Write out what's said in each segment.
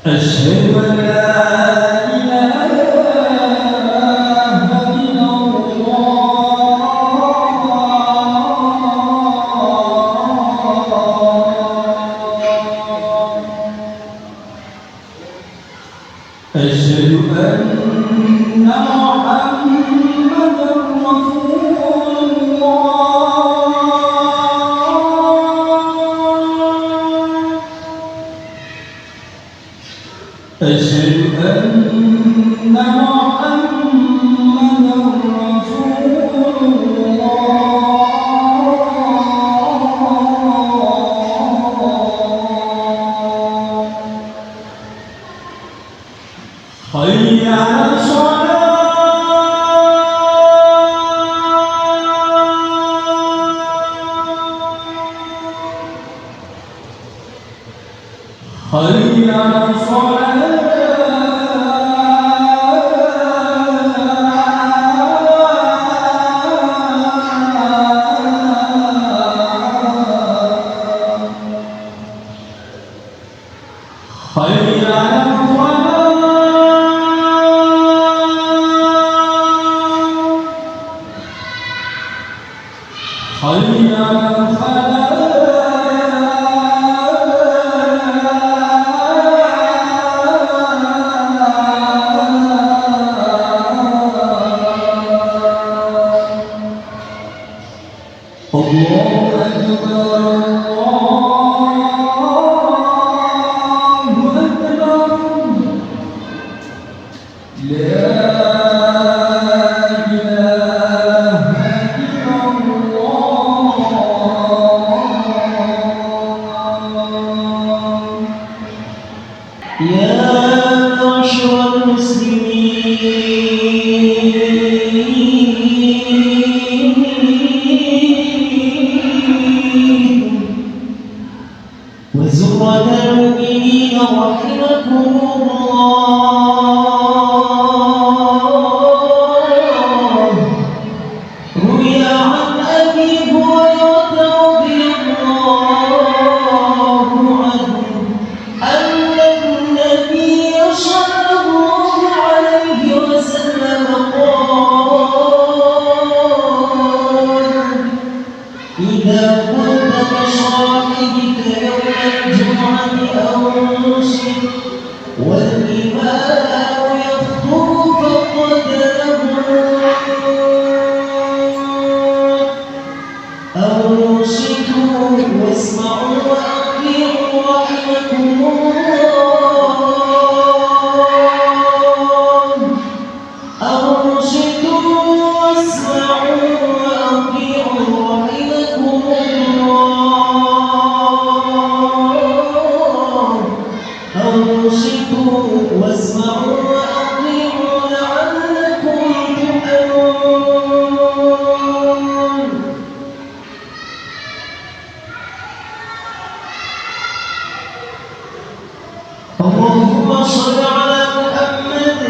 أشهد أن لا إله إلا الله أشهد أن محمدًا رسول الله أشهد أن محمدًا رسول الله حي على حي على حي على حي على الله أكبر الله أكبر لا إله إلا الله يا معشر المسلمين وزمرة المؤمنين رحمكم الله روي عن أبي هريرة رضي الله عنه أن النبي صلى الله عليه وسلم قال إذا كنت بصاحبك يوم الجمعة أنصت والإمام يخطب فقد أنصتوا واسمعوا وأطيعوا رحمكم الله أنصتوا واسمعوا وأطيعوا رحمكم الله أنصتوا واسمعوا وأطيعوا لعلكم ترحمون اللهم صل على محمد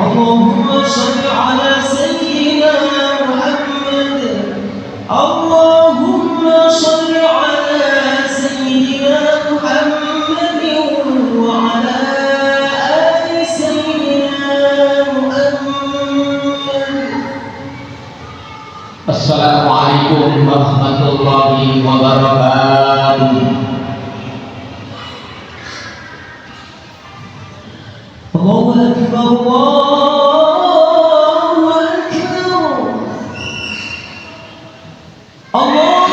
اللهم صل على سيدنا محمد اللهم صل على سيدنا محمد وعلى آل سيدنا محمد. Assalamualaikum warahmatullahi wabarakatuh. الله أكبر الله أكبر الله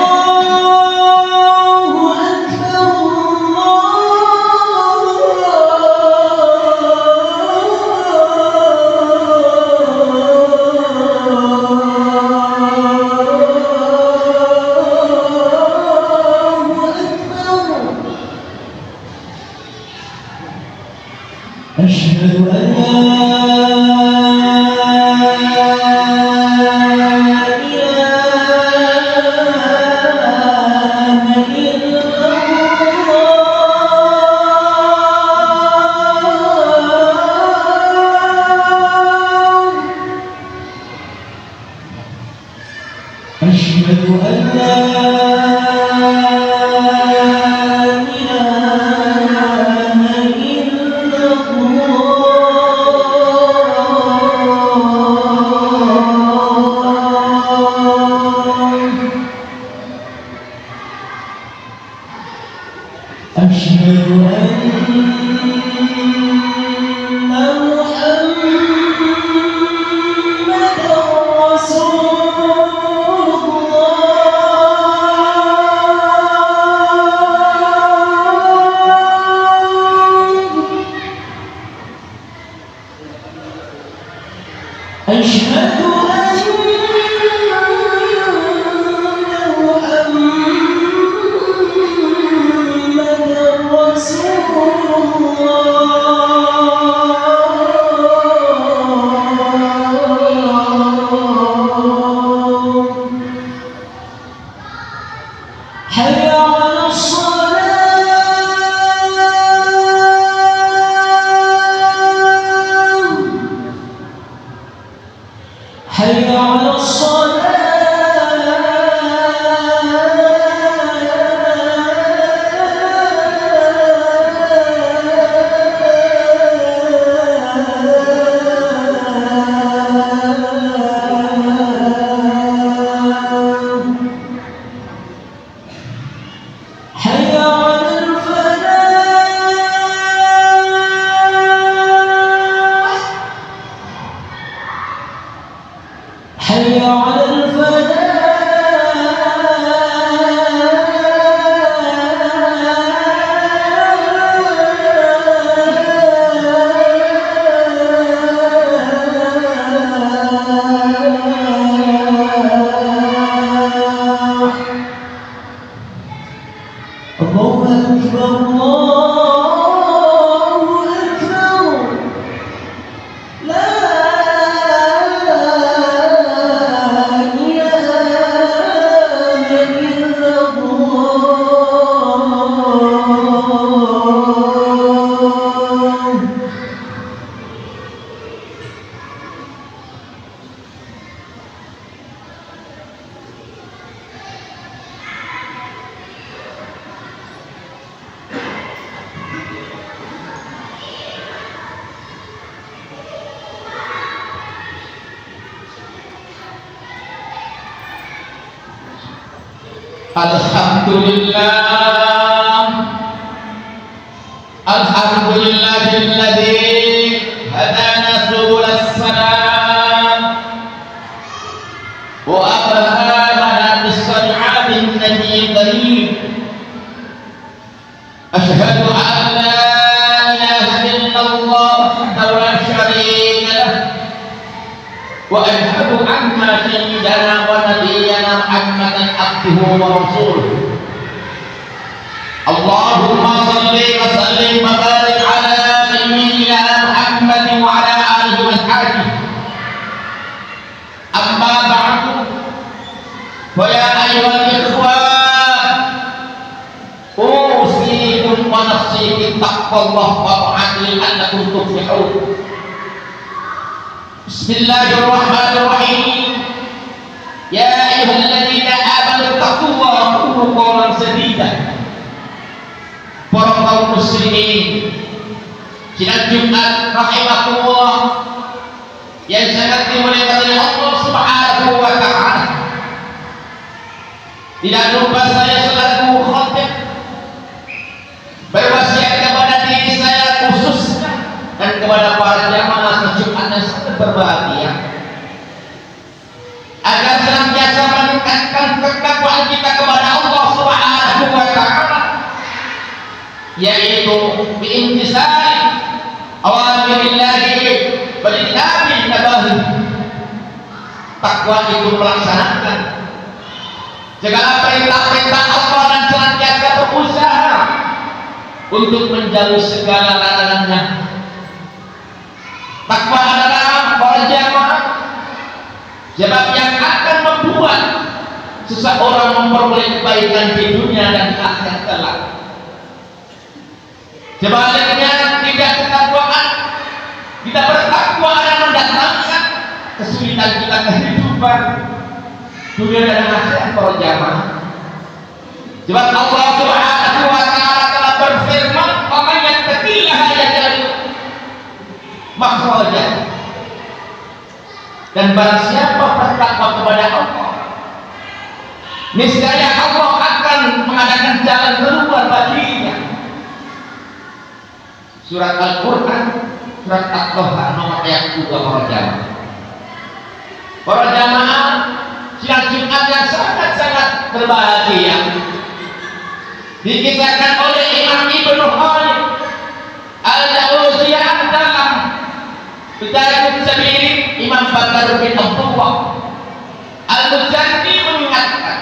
أكبر أشهد أن لا أشهد أن لا إله إلا الله أشهد أن محمدا رسول الله أشهد حي على الصلاة حي على حي على الفلاح حي على الفلاح الله أكبر الله أكبر لا إله إلا الله Alhamdulillahilladzi hadana subul salam wa abrahana bis-sal'atin nabiy karim asyhadu an la ilaha illallah wahdahu la syarika lah wa asyhadu anna sayyidana wa nabiyyana Muhammadan abduhu wa rasuluh. Allahumma salli wa sallim wa barik ala sayyidina Muhammad wa ala alihi wa sahbihi. Amma ba'du, fa ya ayyuhal ikhwan, usikum wa nafsi bi taqwallah wa ta'ati annakum tuflihun. Bismillahirrahmanirrahim. Ya ayyuhalladzina amanu taqullaha wa qulu qawlan sadida. Para kaum muslimin sidang Jumat rahimakumullah yang sangat dimuliakan oleh Allah Subhanahu wa ta'ala. Tidak lupa saya selaku khatib berwasiat kepada diri saya khususnya dan kepada para jamaah Jumat yang sangat berbahagia agar senantiasa meningkatkan ketakwaan kita kepada Allah Subhanahu wa ta'ala, yaitu biintisari awamirillahi walitabi nabahi. Takwa itu melaksanakan segala perintah-perintah Allah dan senantiasa berusaha untuk menjauhi segala larangannya. Takwa adalah para jamaah sebab yang akan membuat seseorang memperoleh kebaikan di dunia dan akhirat kelak. Sebaliknya tidak ketakwaan, tidak bertakwa dan mendatangkan kesulitan kita kehidupan. dunia dan akhirat para jamaah. Sebab Allah Subhanahu wa taala telah berfirman, "Wa may yattaqillaha yaj'al makhraja." Dan barang siapa bertakwa kepada Allah, niscaya Allah akan mengadakan jalan keluar baginya. Surat Al-Quran, surat At-Taha nomor ayat 2 para jamaah. Para jamaah, siang Jumat yang sangat-sangat berbahagia dikisahkan oleh Imam Ibnu Khalid Al-Jauziyah dalam Bidayatun Sabirin. Imam Bakaruddin Abdullah Al-Mujaddi mengingatkan,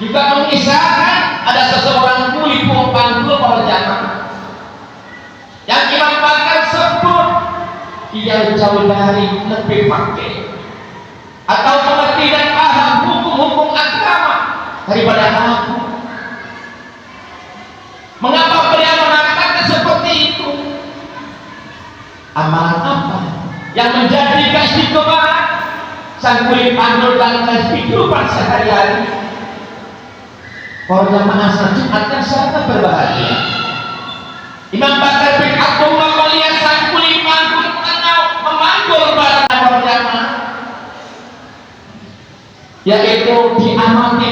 juga mengisahkan ada seseorang kuli panggul para jamaah yang Imam Bakar sebut dia jauh dari lebih fakir atau mengerti dan paham hukum-hukum agama daripada aku. Mengapa beliau mengatakan seperti itu? Amalan apa yang menjadi keistiqomahan sang kuli panggul dalam kehidupan sehari-hari? Para jamaah Jumat yang sangat berbahagia. Imam Bakar bin Abdullah melihat sang kuli panggul memanggul para jamaah, yaitu diamati.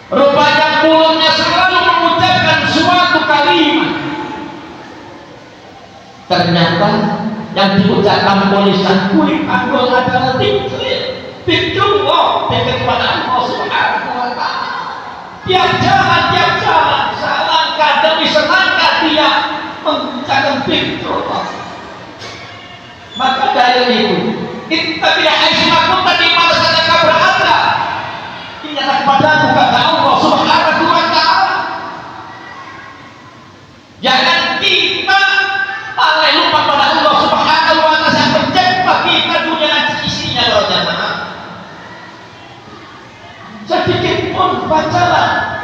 Rupanya mulutnya selalu mengucapkan suatu kalimat. Ternyata yang diucapkan oleh sang kuli panggul adalah tikrullah, zikir kepada Allah Subhanahu wa taala. Tiap jalan, selangkah demi selangkah dia mengucapkan tikrullah. Maka dari itu, kita tidak aisyahkan tadi mana saja kau berada, ingatlah kepadamu kata Allah Subhanahu wa taala. Jangan kita lalai lupa pada Allah Subhanahu wa taala yang mencipta kita dunia dan isinya para jamaah. Sedikit pun bacalah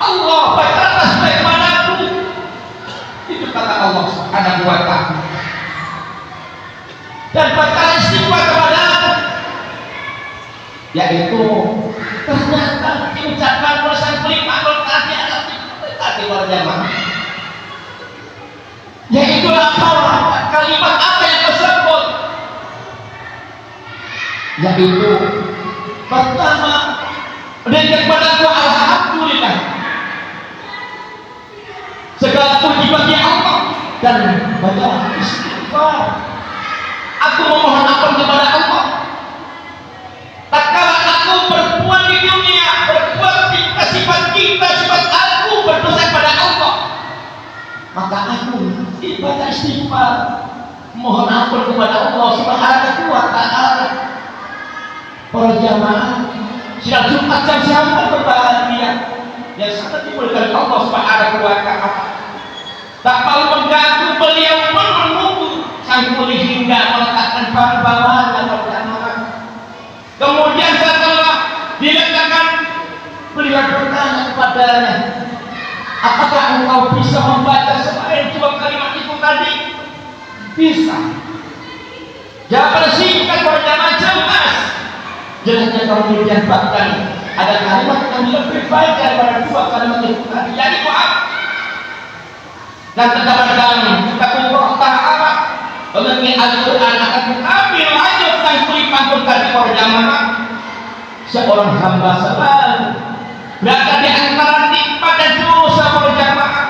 Allah, bacalah sebagaimanaku. Itu kata Allah Subhanahu wa taala. Dan bacalah istighfar kepadamu, yaitu ternyata diucapkan oleh sang kuli panggul tadi adalah para jamaah, yaitu apa kalimat apa yang tersebut, yaitu pertama berikan kepadaku alhamdulillah, segala puji bagi Allah, dan baca istighfar. Aku memohon ampun kepada Allah tatkala aku berbuat di dunia, berbuat sifat aku berdosa kepada Allah, maka aku ibadah istighfar, mohon ampun kepada Allah Subhanahu wa taala. Para jamaah, sidang Jumat yang sangat berbahagia, yang sangat dimuliakan Allah Subhanahu wa taala. Tak mau mengganggu, beliau pun menunggu sang kuli hingga meletakkan barang bawaannya pada jamaah. Kemudian setelah diletakkan, beliau bertanya kepadanya, apakah engkau bisa membaca selain dua kalimat itu tadi? Bisa. Jawaban singkat para jamaah jelas. Jelasnya kemudian bahkan ada kalimat yang lebih baik daripada dua kalimat itu tadi, yaitu maaf. Dan terdapat dalam kitab Ta'ala mengenai Al-Quran akan mengambil lanjut sang kuli panggul tadi para jamaah. Seorang hamba selalu berada di antara nikmat dan dosa para jamaah.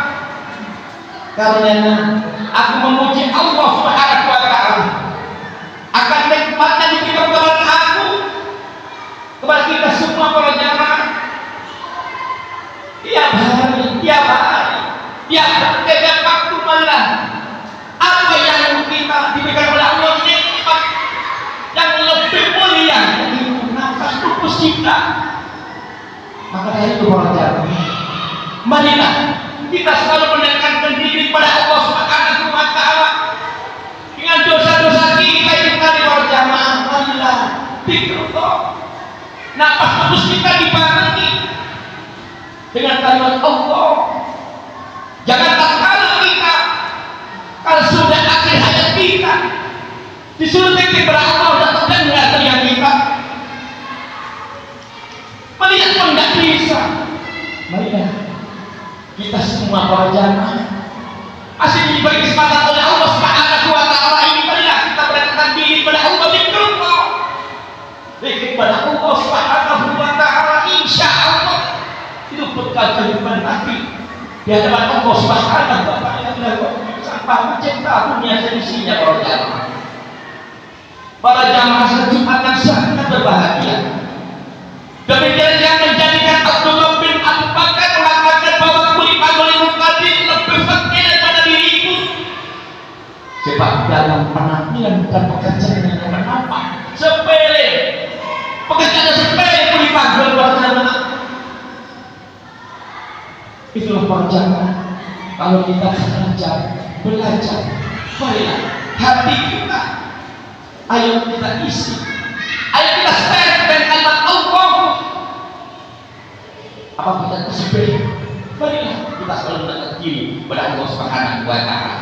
Karena aku memuji Allah Subhanahu wa taala akan nikmatnya diberikan kepada aku, kepada kita semua para jamaah. Tiap hari, tiap waktu malam, apa yang kita diberikan oleh Allah nikmat yang lebih mulia, yaitu nafas tubuh kita. Maka dari itu para jamaah, marilah kita selalu mendekatkan diri kepada Allah Subhanahu wa taala dengan dosa-dosa kita itu tadi para jamaah. Marilah zikrullah, nafas tubuh kita dibarengi dengan kalimat Allah. Jangan tatkala kita kalau sudah akhir hayat kita disuruh zikir kepada Allah dan terdengar telinga kita, bisa. Marilah kita semua para jamaah masih diberi kesempatan oleh Allah Subhanahu wa taala ini, marilah kita mendekatkan diri kepada Allah bikullah. Kepada Allah Subhanahu wa taala, insyaallah itu bekal kehidupan nanti di hadapan Allah Subhanahu wa taala. Sampai mencipta dunia seisinya para jamaah. Para jamaah Jumat yang sangat berbahagia. Demikian yang menjadikan Abdullah bin Abu Bakar mengatakan bahwa kulit pagolimu tadi lebih fakir daripada diriku. Sebab dalam penampilan dan pekerjaan yang nampak sepele, pekerjaan sepele kulit pagol para jamaah. Itulah para jamaah. Kalau kita belajar, marilah hati kita, ayo kita isi, ayo kita share dengan kalimat Allah. Apa kita tersebut? Marilah kita selalu mendekat diri kepada Allah Subhanahu wa taala.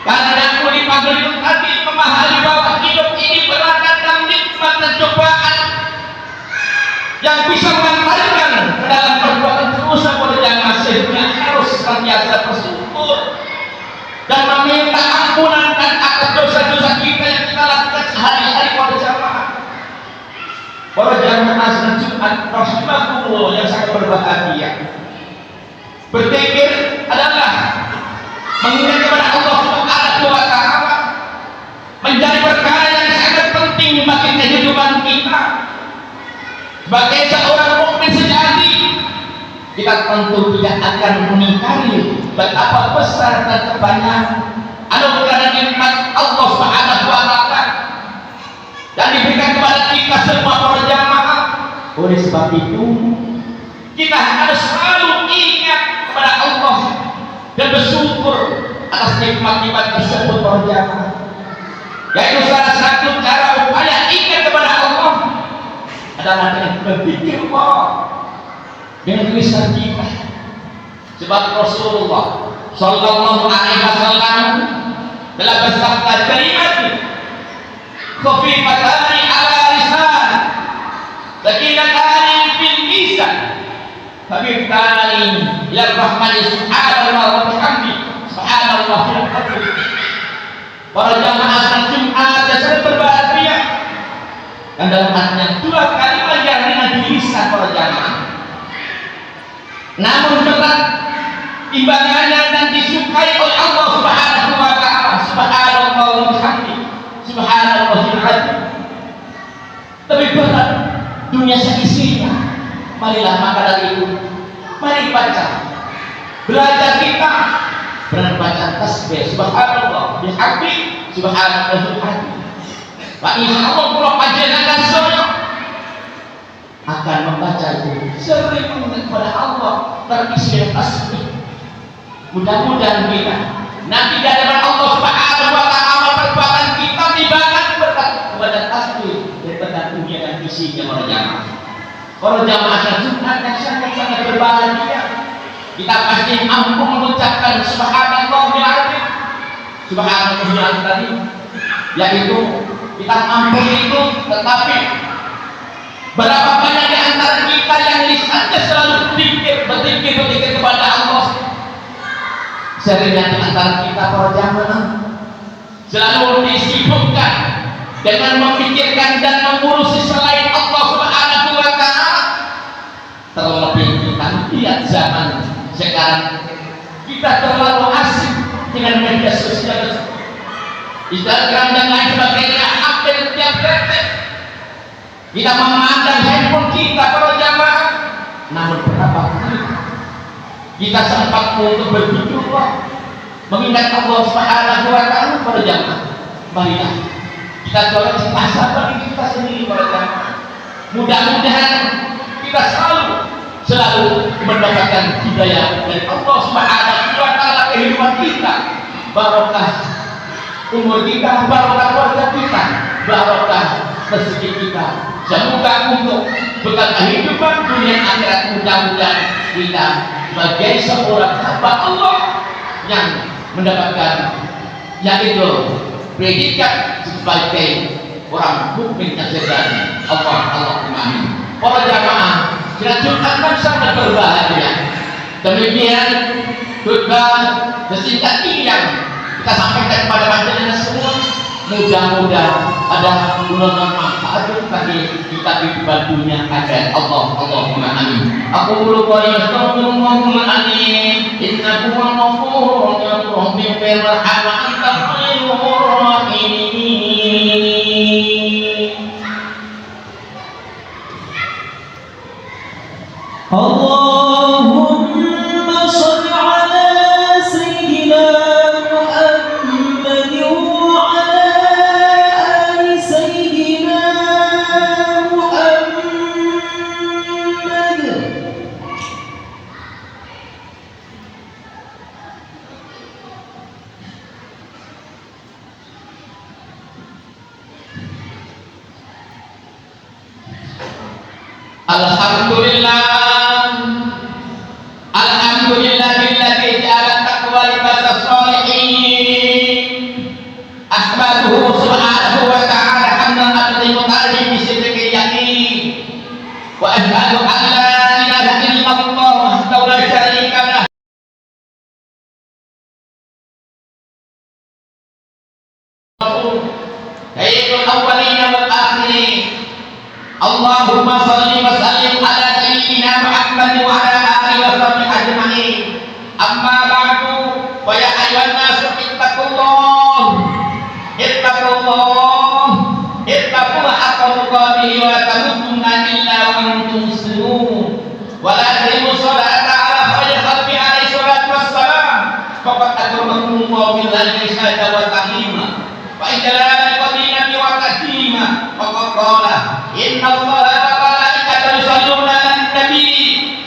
Karena aku dipanggil itu tadi memahami bahwa hidup ini berada dalam nikmat dan cobaan yang bisa mengantarkan ke dalam perbuatan dosa pada jamaah, sehingga harus senantiasa bersyukur dan meminta ampunan dan atas dosa-dosa kita yang kita lakukan sehari-hari pada jamaah. Para jamaah salat Jumat rahimakumullah yang sangat berbahagia, berpikir adalah mengingat kepada Allah Subhanahu wa taala menjadi perkara yang sangat penting bagi kehidupan kita. Sebagai seorang mukmin sejati, kita tentu tidak akan mengingkari betapa besar dan banyak anugerah dan nikmat Allah Subhanahu wa taala dan diberikan kepada kita semua para jamaah. Oleh sebab itu, kita harus selalu ingat kepada Allah dan bersyukur atas nikmat-nikmat tersebut para jamaah. Yaitu salah satu cara upaya ingat kepada Allah adalah dengan berpikir Allah, dengan lisan kita. Sebab Rasulullah sallallahu alaihi wasallam telah bersabda kalimat khafifatani ala lisan sakinatani fil lisan habibtani ila rahmani subhanahu wa bihamdi subhanallah fil ardi. Para jamaah salat Jumat yang sangat berbahagia, dan dalam hatinya dua kalimat yang ringan di lisan para jamaah, namun berat timbangannya dan disukai oleh Allah Subhanahu wa taala. Subhanallah wa bihamdi subhanallahil azim. Lebih berat dunia seisinya. Marilah maka dari itu, mari baca, belajar kita baca tasbih subhanallah bihamdi subhanallahil azim. Pak insyaallah kalau panjenengan saya akan membaca itu sering kepada Allah terisi tasbih. Mudah-mudahan kita nanti di hadapan Allah Subhanahu wa taala perbuatan kita timbangan berkat kepada tasbih daripada dunia dan isinya para jamaah. Para jamaah Jumat yang sangat-sangat berbahagia, kita pasti mampu mengucapkan subhanallahil azim. Subhanallahil azim tadi yaitu kita mampu itu, tetapi berapa banyak di antara kita yang lisannya selalu berpikir kepada Allah. Seringnya di antara kita para jamaah selalu disibukkan dengan memikirkan dan mengurusi selain Allah Subhanahu wa taala. Terlebih kita lihat zaman sekarang, kita terlalu asik dengan media sosial, Instagram dan lain sebagainya. Hampir tiap detik kita memandang handphone kita para jamaah. Namun berapa kali kita sempat untuk berpikir mengingat Allah Subhanahu wa taala para jamaah. Marilah kita koreksi sahabat kita sendiri para jamaah. Mudah-mudahan kita selalu mendapatkan hidayah dari Allah Subhanahu wa taala, kehidupan kita barokah, umur kita barokah, keluarga kita barokah, rezeki kita semoga untuk bekal kehidupan dunia akhirat. Mudah-mudahan kita sebagai seorang hamba Allah yang mendapatkan yaitu predikat sebagai orang mukmin yang sejati. Allah amin. Para jamaah salat Jumat sangat berbahagia. Demikian khutbah sesingkat ini yang kita sampaikan kepada panjenengan semua. Mudah-mudahan ada guna manfaat bagi kita di dunia akhirat. Allahumma amin. Aku qulu qawli astaghfirullah alim. Innahu huwal ghafurur rahim. Birrahman anta khairur rahimin. Allahumma shalli ala sayyidina Muhammad wa ala ali sayyidina Muhammad. Alhamdulillah. Alhamdulillahilladzi ja'ala taqwa libasas shalihin. Ahmaduhu subhanahu wa ta'ala hamdan abdi muta'allim bi sidqil yaqin. Wa ashhadu an la ilaha illallah wahdahu la syarika lah. Sayyidul awwalin wal akhirin. Allahumma shalli wa sallim ala sayyidina Muhammad wa ala alihi wa sahbihi ajma'in. Amma ba'du, fa ya ayyuhan nas ittaqullah haqqa tuqatih wa la tamutunna illa wa antum muslimun. Wa la tuqimu sholata ala khairil khalqi alaihi salatu wassalam. Faqad akramakumullahu bil ihsani wa tahlima. Fa ijlal qadimati wa tahdima. Faqad qala inna Allaha wa malaikatahu yusholluna 'alan nabi.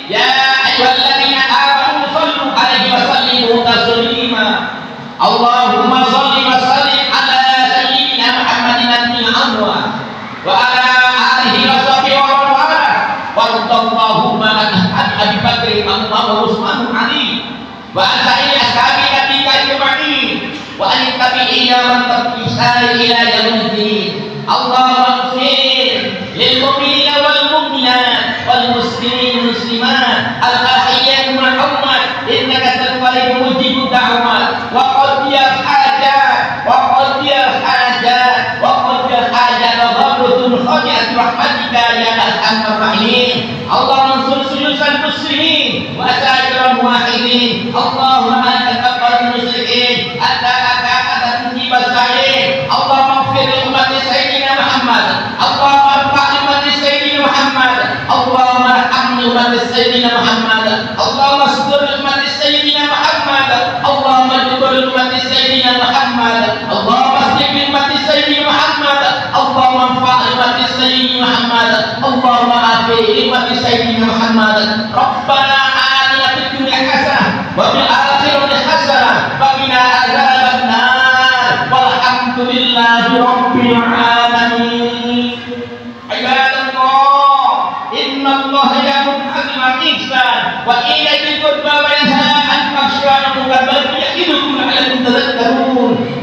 Ya ayyuhalladzina amanu shallu 'alaihi wa sallimu taslima. Allahumma shalli wa sallim ala sayyidina Muhammadin nabiyil awwal wa ala alihi wa sahbihi wa man wala. Warḍallahumma an Abi Bakr wa Utsman Ali wa an sa'iri ashabi nabiyika ajma'in wa an tabi'ina man tabi'ihsan ila yaumiddin. Allahumma ighfir lil mu'minina wal mu'minat wal muslimin wal muslimat al ahya'i wal amwat innaka sami'un mujibud da'wat wa qadiyal hajat wa qadiyal hajat wa ghamrul khajat rahmatika ya arhamar rahimin. Allahumma ansur suyusal muslimin wa asairul muwahhidin. Allahumma anta taqabbal muslimin anta tujibas sa'in. Allahumma ighfir li ummati sayyidina Muhammad. Allahumma arfa'ni ummati sayyidina Muhammad. Allahumma arhamni ummati sayyidina Muhammad. Allahumma astur ummati sayyidina Muhammad. Allahumma jibul ummati sayyidina Muhammad. Allahumma aslim ummati sayyidina Muhammad. Allahumma anfa' ummati sayyidina Muhammad. Allahumma afi ummati sayyidina Muhammad. Rabbana atina fid dunya hasanah wa fil akhirati hasanah wa qina adzabannar. Walhamdulillahi rabbil alamin. Ibadallah, innallaha ya'muru bil 'adli wal ihsan wa ita'i dzil qurba wa yanha 'anil fahsya'i wal munkari wal baghi ya'idukum la'allakum tadhakkarun.